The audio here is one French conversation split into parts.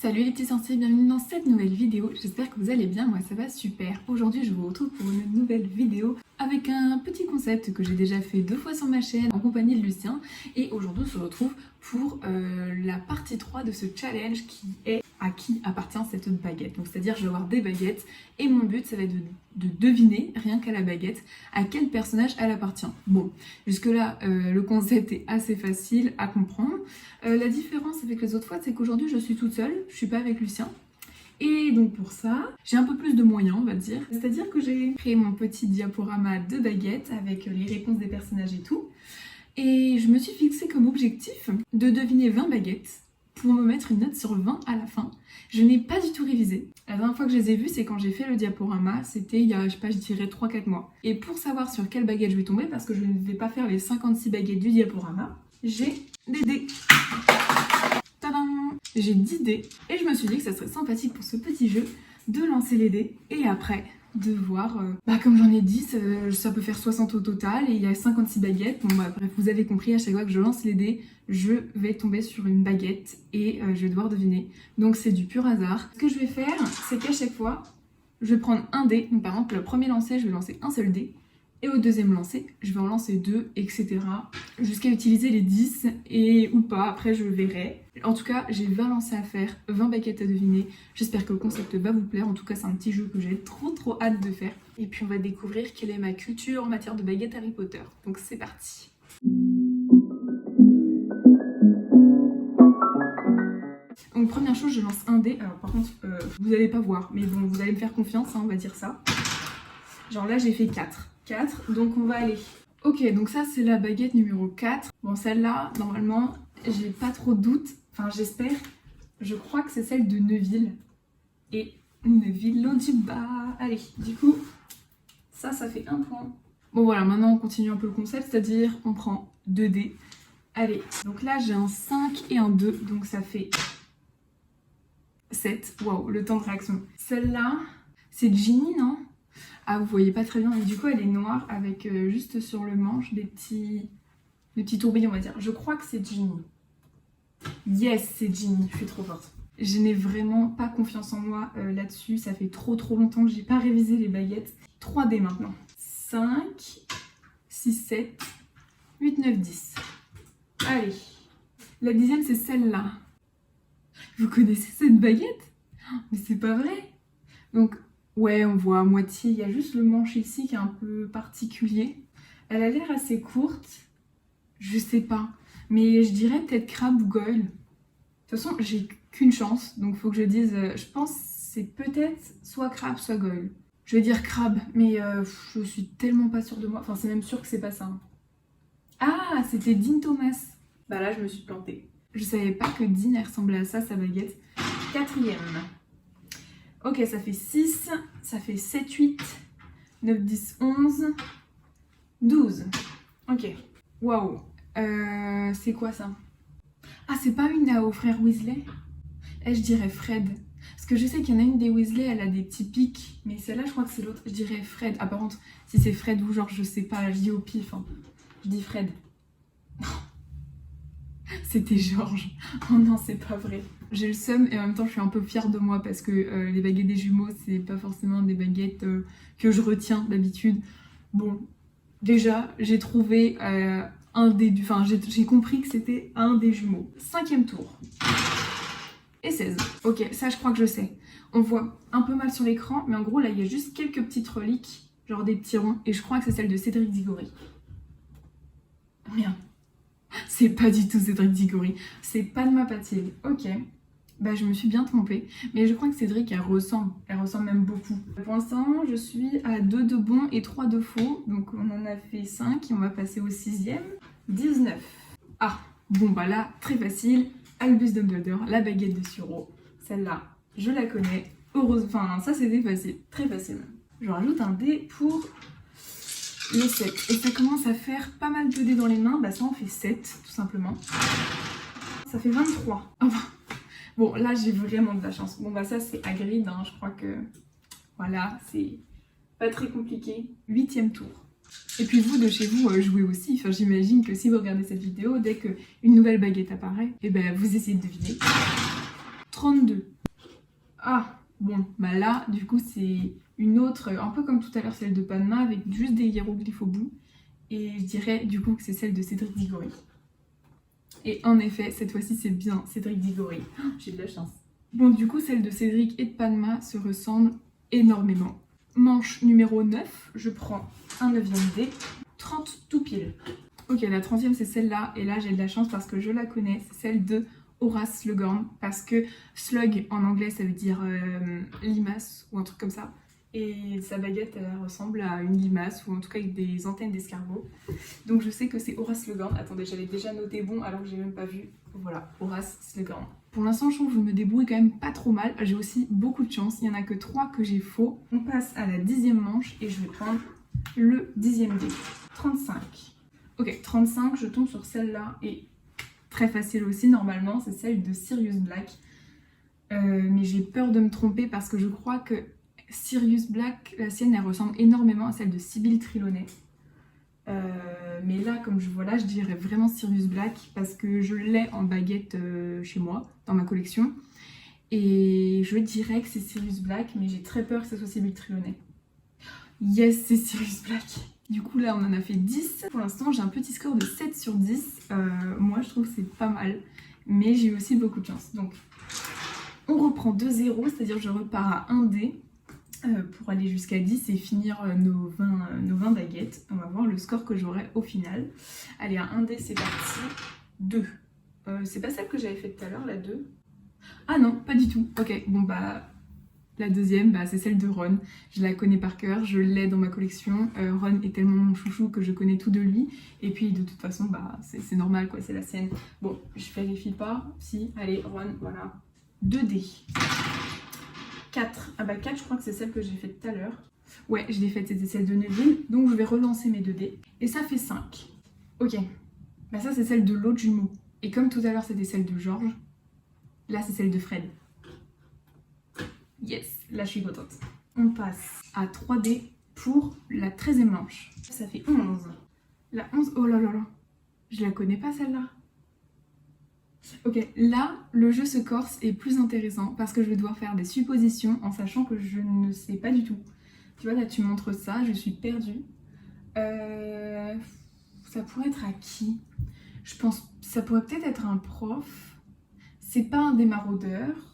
Salut les petits sensibles, bienvenue dans cette nouvelle vidéo, j'espère que vous allez bien, moi ça va super. Aujourd'hui je vous retrouve pour une nouvelle vidéo avec un petit concept que j'ai déjà fait 2 fois sur ma chaîne en compagnie de Lucien. Et aujourd'hui on se retrouve pour la partie 3 de ce challenge qui est à qui appartient cette baguette. Donc c'est-à-dire je vais avoir des baguettes et mon but ça va être de deviner, rien qu'à la baguette, à quel personnage elle appartient. Bon, jusque là le concept est assez facile à comprendre. La différence avec les autres fois c'est qu'aujourd'hui je suis toute seule, je suis pas avec Lucien. Et donc pour ça, j'ai un peu plus de moyens, on va dire. C'est-à-dire que j'ai créé mon petit diaporama de baguettes avec les réponses des personnages et tout. Et je me suis fixé comme objectif de deviner 20 baguettes pour me mettre une note sur 20 à la fin. Je n'ai pas du tout révisé. La dernière fois que je les ai vues, c'est quand j'ai fait le diaporama, c'était il y a, je sais pas, je dirais 3-4 mois. Et pour savoir sur quelle baguette je vais tomber, parce que je ne vais pas faire les 56 baguettes du diaporama, j'ai des dés. Tadam! J'ai 10 dés et je me suis dit que ça serait sympathique pour ce petit jeu de lancer les dés et après de voir, comme j'en ai 10, ça peut faire 60 au total et il y a 56 baguettes. Bon bref, vous avez compris, à chaque fois que je lance les dés, je vais tomber sur une baguette et je vais devoir deviner. Donc c'est du pur hasard. Ce que je vais faire, c'est qu'à chaque fois, je vais prendre un dé. Donc par exemple, le premier lancer, je vais lancer un seul dé. Et au deuxième lancer, je vais en lancer 2, etc. Jusqu'à utiliser les 10 et ou pas, après je verrai. En tout cas, j'ai 20 lancers à faire, 20 baguettes à deviner. J'espère que le concept va vous plaire. En tout cas, c'est un petit jeu que j'ai trop hâte de faire. Et puis on va découvrir quelle est ma culture en matière de baguettes Harry Potter. Donc c'est parti. Donc première chose, je lance un dé. Alors par contre, vous n'allez pas voir, mais bon, vous allez me faire confiance, hein, on va dire ça. Genre là, j'ai fait 4. Donc on va aller. Ok, donc ça c'est la baguette numéro 4. Bon, celle-là, normalement, j'ai pas trop de doute. Enfin, j'espère. Je crois que c'est celle de Neville. Et Neville Londubat. Allez, du coup, ça fait 1 point. Bon voilà, maintenant on continue un peu le concept, c'est-à-dire on prend 2 dés. Allez, donc là j'ai un 5 et un 2, donc ça fait 7. Waouh, le temps de réaction. Celle-là, c'est Ginny, non ? Ah, vous voyez pas très bien, mais du coup elle est noire avec juste sur le manche des petits tourbillons, on va dire. Je crois que c'est Ginny. Yes, c'est Ginny, je suis trop forte. Je n'ai vraiment pas confiance en moi là-dessus, ça fait trop longtemps que j'ai pas révisé les baguettes. 3 dés maintenant. 5, 6, 7, 8, 9, 10. Allez, la 10e c'est celle-là. Vous connaissez cette baguette ? Mais c'est pas vrai. Donc, ouais, on voit à moitié, il y a juste le manche ici qui est un peu particulier. Elle a l'air assez courte, je sais pas, mais je dirais peut-être crabe ou goyle. De toute façon, j'ai qu'une chance, donc faut que je dise, je pense que c'est peut-être soit crabe, soit goyle. Je vais dire crabe, mais je suis tellement pas sûre de moi, enfin c'est même sûr que c'est pas ça. Hein. Ah, c'était Dean Thomas. Bah là, je me suis plantée. Je savais pas que Dean elle ressemblait à ça, sa baguette. 4e. Ok, ça fait 6, ça fait 7, 8, 9, 10, 11, 12. Ok. Waouh. C'est quoi ça? Ah, c'est pas une aux frères Weasley? Je dirais Fred. Parce que je sais qu'il y en a une des Weasley, elle a des petits pics. Mais celle-là, je crois que c'est l'autre. Je dirais Fred. Ah, par contre, si c'est Fred ou George, je sais pas. Je dis au pif. Hein. Je dis Fred. C'était George. Oh non, c'est pas vrai. J'ai le seum et en même temps je suis un peu fière de moi parce que les baguettes des jumeaux c'est pas forcément des baguettes que je retiens d'habitude. Bon, déjà j'ai trouvé un des... Enfin j'ai compris que c'était un des jumeaux. 5e tour. Et 16. Ok, ça je crois que je sais. On voit un peu mal sur l'écran mais en gros là il y a juste quelques petites reliques, genre des petits ronds et je crois que c'est celle de Cédric Diggory. Merde. C'est pas du tout Cédric Diggory. C'est Padma Patil. Ok. Bah je me suis bien trompée. Mais je crois que Cédric, elle ressemble. Elle ressemble même beaucoup. Pour l'instant, je suis à 2 de bons et 3 de faux. Donc on en a fait 5 et on va passer au 6e. 19. Ah, bon bah là, très facile. Albus Dumbledore, la baguette de Suro. Celle-là, je la connais. Heureusement, enfin ça c'était facile. Très facile même. Je rajoute un dé pour... le 7. Et ça commence à faire pas mal de dés dans les mains. Bah ça en fait 7, tout simplement. Ça fait 23. Oh, bon, là j'ai vraiment de la chance. Bon bah ça c'est Hagrid, hein. Je crois que... Voilà, c'est pas très compliqué. 8e tour. Et puis vous, de chez vous, jouez aussi. Enfin, j'imagine que si vous regardez cette vidéo, dès qu'une nouvelle baguette apparaît, et ben vous essayez de deviner. 32. Ah, bon, bah là, du coup, c'est une autre, un peu comme tout à l'heure, celle de Panma, avec juste des hiéroglyphes au bout. Et je dirais, du coup, que c'est celle de Cédric Diggory. Et en effet, cette fois-ci, c'est bien Cédric Diggory. Oh, j'ai de la chance. Bon, du coup, celle de Cédric et de Panma se ressemblent énormément. Manche numéro 9, je prends un 9e dé. 30 tout pile. Ok, la 30e, c'est celle-là. Et là, j'ai de la chance parce que je la connais. C'est celle de Horace Slughorn. Parce que slug, en anglais, ça veut dire limace ou un truc comme ça. Et sa baguette, elle ressemble à une limace, ou en tout cas avec des antennes d'escargot. Donc je sais que c'est Horace Slughorn. Attendez, j'avais déjà noté bon alors que j'ai même pas vu. Voilà, Horace Slughorn. Pour l'instant, je trouve que je me débrouille quand même pas trop mal. J'ai aussi beaucoup de chance. Il y en a que 3 que j'ai faux. On passe à la 10e manche et je vais prendre le 10e dé. 35. Ok, 35, je tombe sur celle-là et très facile aussi normalement, c'est celle de Sirius Black. Mais j'ai peur de me tromper parce que je crois que Sirius Black, la sienne, elle ressemble énormément à celle de Sibylle Trelawney. Mais là, comme je vois là, je dirais vraiment Sirius Black parce que je l'ai en baguette chez moi, dans ma collection. Et je dirais que c'est Sirius Black, mais j'ai très peur que ce soit Sibylle Trelawney. Yes, c'est Sirius Black. Du coup, là, on en a fait 10. Pour l'instant, j'ai un petit score de 7 sur 10. Moi, je trouve que c'est pas mal. Mais j'ai eu aussi beaucoup de chance. Donc, on reprend 2-0, c'est-à-dire je repars à 1 dé pour aller jusqu'à 10 et finir nos 20 baguettes. On va voir le score que j'aurai au final. Allez, à 1 dé, c'est parti. 2. C'est pas celle que j'avais faite tout à l'heure, la 2. Ah non, pas du tout. Ok, bon bah... La deuxième, bah, c'est celle de Ron. Je la connais par cœur, je l'ai dans ma collection. Ron est tellement mon chouchou que je connais tout de lui. Et puis de toute façon, bah, c'est normal, quoi, c'est la sienne. Bon, je vérifie pas. Si, allez, Ron, voilà. 2 dés. 4. Ah bah 4, je crois que c'est celle que j'ai faite tout à l'heure. Ouais, je l'ai faite, c'était celle de Neville. Donc je vais relancer mes 2 dés. Et ça fait 5. Ok. Bah ça, c'est celle de l'autre jumeau. Et comme tout à l'heure, c'était celle de George, là, c'est celle de Fred. Yes, là je suis contente. On passe à 3D pour la 13e manche. Ça fait 11. La 11, oh là là là. Je la connais pas celle-là. Ok, là, le jeu se corse est plus intéressant parce que je vais devoir faire des suppositions en sachant que je ne sais pas du tout. Tu vois, là tu montres ça, je suis perdue. Ça pourrait être à qui? Je pense ça pourrait peut-être être un prof. C'est pas un des maraudeurs.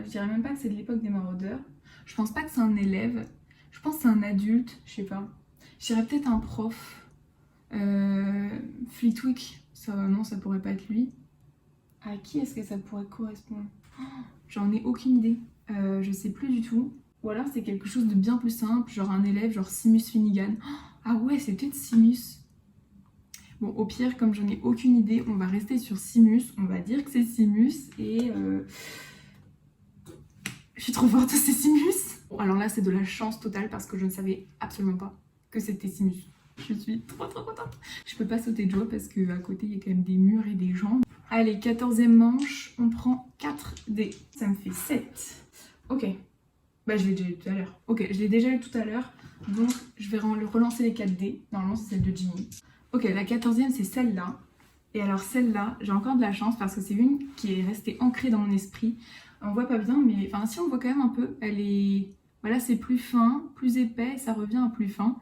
Je dirais même pas que c'est de l'époque des maraudeurs. Je pense pas que c'est un élève. Je pense que c'est un adulte, je sais pas. Je dirais peut-être un prof. Flitwick, ça, non, ça pourrait pas être lui. À qui est-ce que ça pourrait correspondre? Oh, j'en ai aucune idée. Je sais plus du tout. Ou alors c'est quelque chose de bien plus simple, genre un élève, genre Seamus Finnegan. Oh, ah ouais, c'est peut-être Seamus. Bon, au pire, comme j'en ai aucune idée, on va rester sur Seamus. On va dire que c'est Seamus et... Je suis trop forte, c'est Seamus. Bon, alors là, c'est de la chance totale parce que je ne savais absolument pas que c'était Seamus. Je suis trop contente. Je peux pas sauter de joie parce qu'à côté, il y a quand même des murs et des gens. Allez, 14e manche, on prend 4 dés. Ça me fait 7. Ok. Bah, je l'ai déjà eu tout à l'heure. Ok, je l'ai déjà eu tout à l'heure. Donc, je vais relancer les 4 dés. Normalement, c'est celle de Ginny. Ok, la 14e, c'est celle-là. Et alors, celle-là, j'ai encore de la chance parce que c'est une qui est restée ancrée dans mon esprit. On voit pas bien, mais enfin si on voit quand même un peu, elle est... Voilà, c'est plus fin, plus épais, ça revient à plus fin.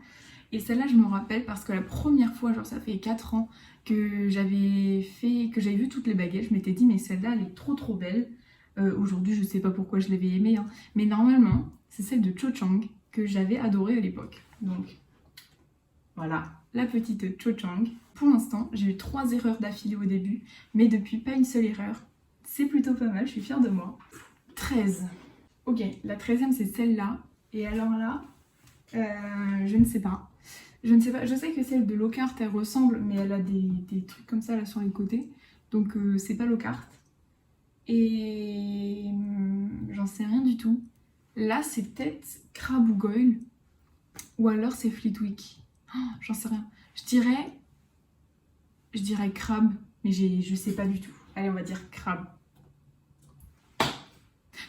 Et celle-là, je me rappelle parce que la première fois, genre ça fait 4 ans, que j'avais vu toutes les baguettes, je m'étais dit, mais celle-là, elle est trop belle. Aujourd'hui, je sais pas pourquoi je l'avais aimée, hein. Mais normalement, c'est celle de Cho Chang que j'avais adorée à l'époque. Donc, voilà, la petite Cho Chang. Pour l'instant, j'ai eu 3 erreurs d'affilée au début, mais depuis, pas une seule erreur. C'est plutôt pas mal, je suis fière de moi. 13. Ok, la 13e c'est celle-là. Et alors là, je ne sais pas. Je ne sais pas. Je sais que celle de Lockhart, elle ressemble, mais elle a des trucs comme ça là sur les côtés. Donc c'est pas Lockhart. Et j'en sais rien du tout. Là, c'est peut-être Crabbe ou Goyle. Ou alors c'est Flitwick. Oh, j'en sais rien. Je dirais Crabbe, mais je sais pas du tout. Allez, on va dire Crabbe.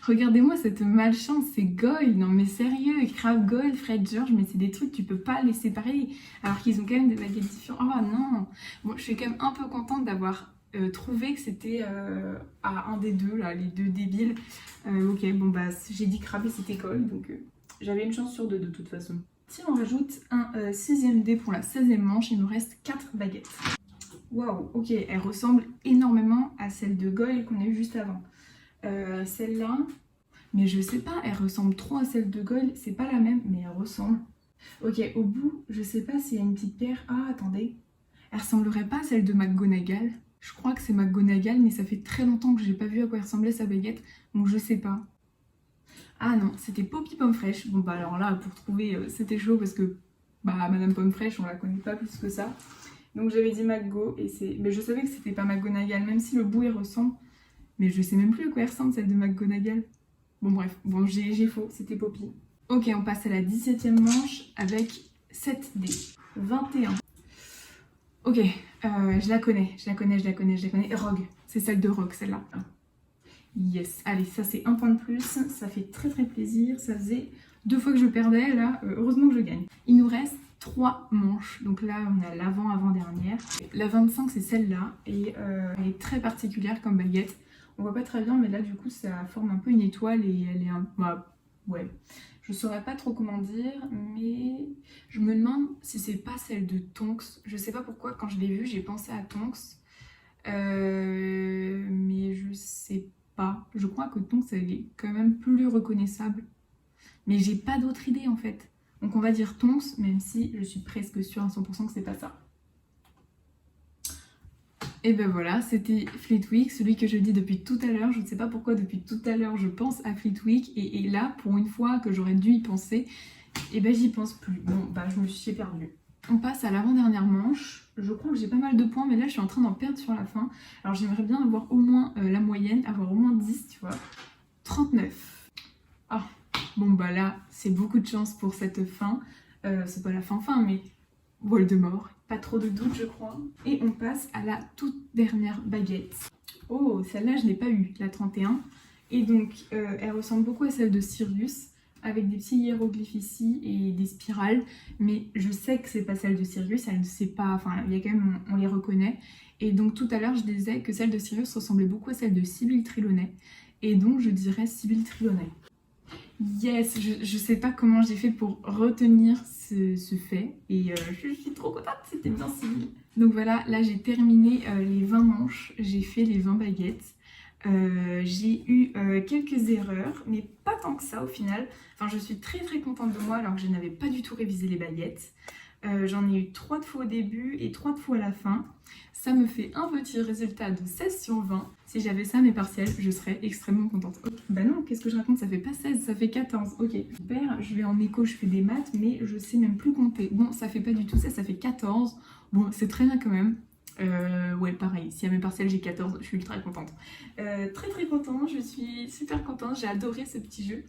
Regardez-moi cette malchance, c'est Goyle. Non mais sérieux, Crabbe, Goyle, Fred, George, mais c'est des trucs, tu peux pas les séparer. Alors qu'ils ont quand même des baguettes différentes. Oh non. Bon, je suis quand même un peu contente d'avoir trouvé que c'était à un des deux, là, les deux débiles. Ok, bon bah j'ai dit crabe et c'était colle, donc j'avais une chance sur deux de toute façon. Si on rajoute un 6e dé pour la 16e manche, il nous reste 4 baguettes. Waouh, ok, elle ressemble énormément à celle de Goyle qu'on a eu juste avant. Celle-là, mais je sais pas, elle ressemble trop à celle de Goyle, c'est pas la même, mais elle ressemble. Ok, au bout, je sais pas s'il y a une petite pierre. Ah, attendez, elle ressemblerait pas à celle de McGonagall. Je crois que c'est McGonagall, mais ça fait très longtemps que j'ai pas vu à quoi ressemblait sa baguette, donc je sais pas. Ah non, c'était Poppy Pomme Fraîche. Bon bah alors là, pour trouver, c'était chaud parce que bah Madame Pomme Fraîche, on la connaît pas plus que ça. Donc j'avais dit McGo et c'est... Mais je savais que c'était pas McGonagall, même si le bout il ressemble. Mais je sais même plus à quoi elle ressemble celle de McGonagall. Bon bref, bon j'ai faux, c'était Poppy. Ok, on passe à la 17e manche avec 7 dés. 21. Ok, je la connais. Rogue, c'est celle de Rogue, celle-là. Yes, allez, ça c'est un point de plus, ça fait très plaisir, ça faisait 2 fois que je perdais, là, heureusement que je gagne. Il nous reste 3 manches, donc là on a l'avant-avant-dernière. La 25 c'est celle-là, et elle est très particulière comme baguette. On voit pas très bien, mais là du coup ça forme un peu une étoile et elle est un... Bah, ouais, je saurais pas trop comment dire, mais je me demande si c'est pas celle de Tonks. Je sais pas pourquoi, quand je l'ai vue, j'ai pensé à Tonks. Mais je sais pas. Je crois que Tonks, elle est quand même plus reconnaissable. Mais j'ai pas d'autre idée en fait. Donc on va dire Tonks, même si je suis presque sûre à 100% que c'est pas ça. Et ben voilà, c'était Flitwick, celui que je dis depuis tout à l'heure. Je ne sais pas pourquoi depuis tout à l'heure je pense à Flitwick. Et là, pour une fois que j'aurais dû y penser, et ben j'y pense plus. Bon, bah je me suis perdue. On passe à l'avant-dernière manche. Je crois que j'ai pas mal de points, mais là je suis en train d'en perdre sur la fin. Alors j'aimerais bien avoir au moins la moyenne, avoir au moins 10, tu vois. 39. Ah, bon bah là, c'est beaucoup de chance pour cette fin. C'est pas la fin, mais Voldemort. Pas trop de doute, je crois. Et on passe à la toute dernière baguette. Oh, celle-là je l'ai pas eue, la 31. Et donc, elle ressemble beaucoup à celle de Sirius, avec des petits hiéroglyphes ici et des spirales, mais je sais que c'est pas celle de Sirius, elle ne sait pas, enfin il y a quand même, on les reconnaît. Et donc tout à l'heure je disais que celle de Sirius ressemblait beaucoup à celle de Sibylle Trelawney, et donc je dirais Sibylle Trelawney. Yes, je sais pas comment j'ai fait pour retenir ce fait, et je suis trop contente, c'était bien Sibylle. Donc voilà, là j'ai terminé les 20 manches, j'ai fait les 20 baguettes. J'ai eu quelques erreurs, mais pas tant que ça au final. Enfin, je suis très contente de moi alors que je n'avais pas du tout révisé les baguettes. J'en ai eu 3 de fois au début et 3 de fois à la fin. Ça me fait un petit résultat de 16 sur 20. Si j'avais ça à mes partiels, je serais extrêmement contente. Okay. Bah non, qu'est-ce que je raconte? Ça fait pas 16, ça fait 14. Ok, super, je vais en éco, je fais des maths, mais je sais même plus compter. Bon, ça fait pas du tout ça, ça fait 14. Bon, c'est très bien quand même. Ouais, pareil, si à mes partiels j'ai 14, je suis ultra contente. Très contente, je suis super contente, j'ai adoré ce petit jeu.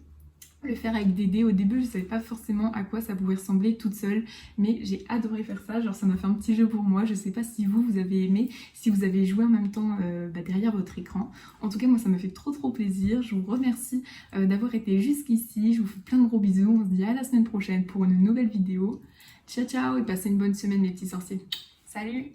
Le faire avec des dés, au début je savais pas forcément à quoi ça pouvait ressembler toute seule, mais j'ai adoré faire ça, genre ça m'a fait un petit jeu pour moi. Je sais pas si vous avez aimé, si vous avez joué en même temps derrière votre écran. En tout cas moi ça me fait trop plaisir, je vous remercie d'avoir été jusqu'ici, je vous fais plein de gros bisous, on se dit à la semaine prochaine pour une nouvelle vidéo. Ciao ciao et passez une bonne semaine les petits sorciers. Salut!